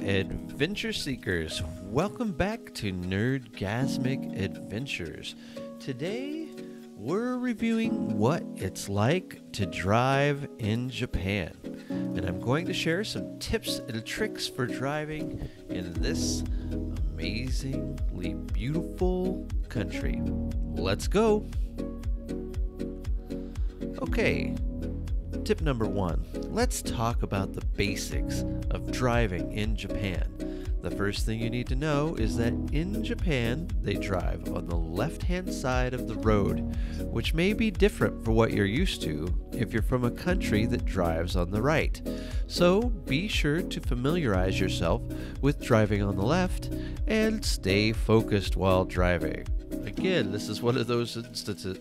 adventure seekers, welcome back to Nerdgasmic Adventures. Today, we're reviewing what it's like to drive in Japan. And I'm going to share some tips and tricks for driving in this amazingly beautiful country. Let's go! Okay. Tip number 1. Let's talk about the basics of driving in Japan. The first thing you need to know is that in Japan, they drive on the left-hand side of the road, which may be different from what you're used to if you're from a country that drives on the right. So be sure to familiarize yourself with driving on the left and stay focused while driving. Again, this is one of those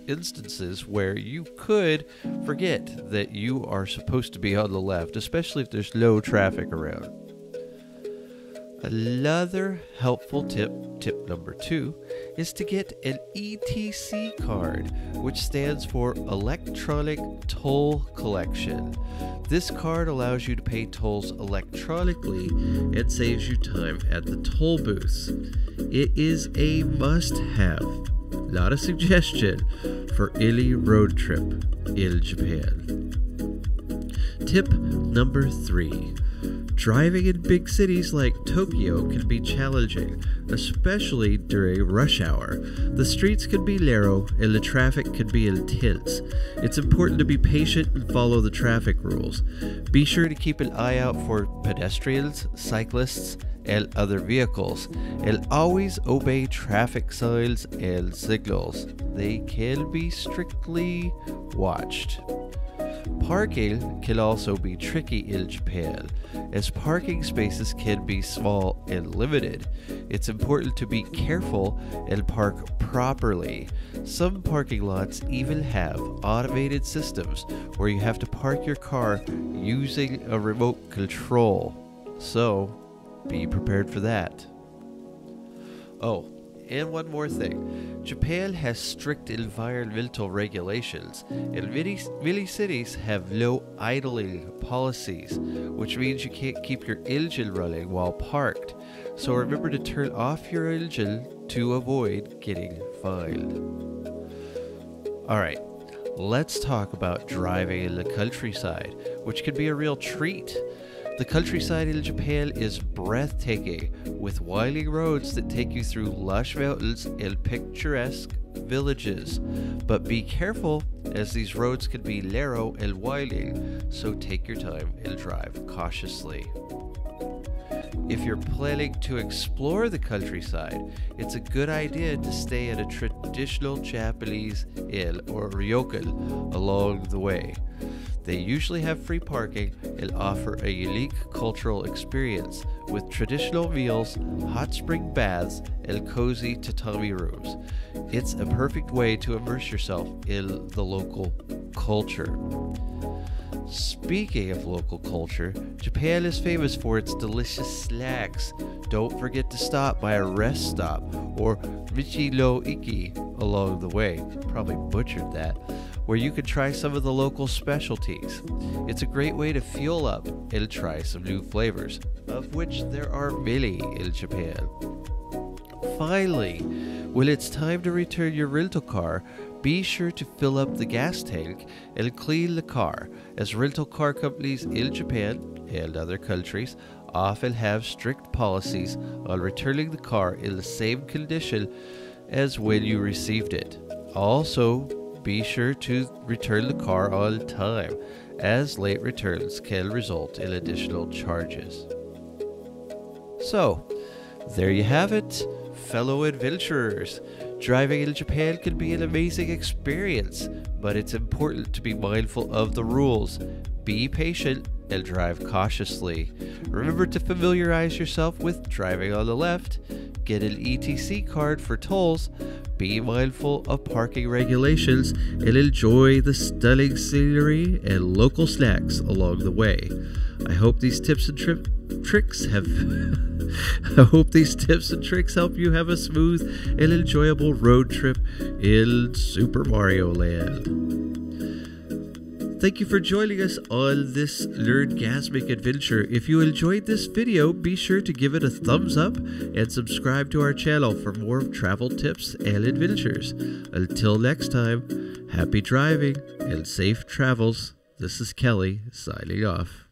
instances where you could forget that you are supposed to be on the left, especially if there's low traffic around. Another helpful tip number 2, is to get an ETC card, which stands for Electronic Toll Collection. This card allows you to pay tolls electronically and saves you time at the toll booths. It is a must-have, not a suggestion, for any road trip in Japan. Tip number 3. Driving in big cities like Tokyo can be challenging, especially during rush hour. The streets can be narrow and the traffic can be intense. It's important to be patient and follow the traffic rules. Be sure to keep an eye out for pedestrians, cyclists, and other vehicles, and always obey traffic signs and signals. They can be strictly watched. Parking can also be tricky in Japan, as parking spaces can be small and limited. It's important to be careful and park properly. Some parking lots even have automated systems where you have to park your car using a remote control. So, be prepared for that. Oh, and one more thing. Japan has strict environmental regulations, and many cities have no idling policies, which means you can't keep your engine running while parked. So remember to turn off your engine to avoid getting fined. Alright, let's talk about driving in the countryside, which can be a real treat. The countryside in Japan is breathtaking, with winding roads that take you through lush mountains and picturesque villages. But be careful, as these roads can be narrow and winding, so take your time and drive cautiously. If you're planning to explore the countryside, it's a good idea to stay at a traditional Japanese inn or ryokan along the way. They usually have free parking and offer a unique cultural experience with traditional meals, hot spring baths, and cozy tatami rooms. It's a perfect way to immerse yourself in the local culture. Speaking of local culture, Japan is famous for its delicious snacks. Don't forget to stop by a rest stop or Michi no Iki along the way. Probably butchered that. Where you can try some of the local specialties. It's a great way to fuel up and try some new flavors, of which there are many in Japan. Finally, when it's time to return your rental car, be sure to fill up the gas tank and clean the car, as rental car companies in Japan and other countries often have strict policies on returning the car in the same condition as when you received it. Also, be sure to return the car on time, as late returns can result in additional charges. So, there you have it, fellow adventurers. Driving in Japan can be an amazing experience, but it's important to be mindful of the rules. Be patient and drive cautiously. Remember to familiarize yourself with driving on the left, get an ETC card for tolls, be mindful of parking regulations, and enjoy the stunning scenery and local snacks along the way. I hope these tips and tricks help you have a smooth and enjoyable road trip in Super Mario Land. Thank you for joining us on this nerdgasmic adventure. If you enjoyed this video, be sure to give it a thumbs up and subscribe to our channel for more travel tips and adventures. Until next time, happy driving and safe travels. This is Kelly signing off.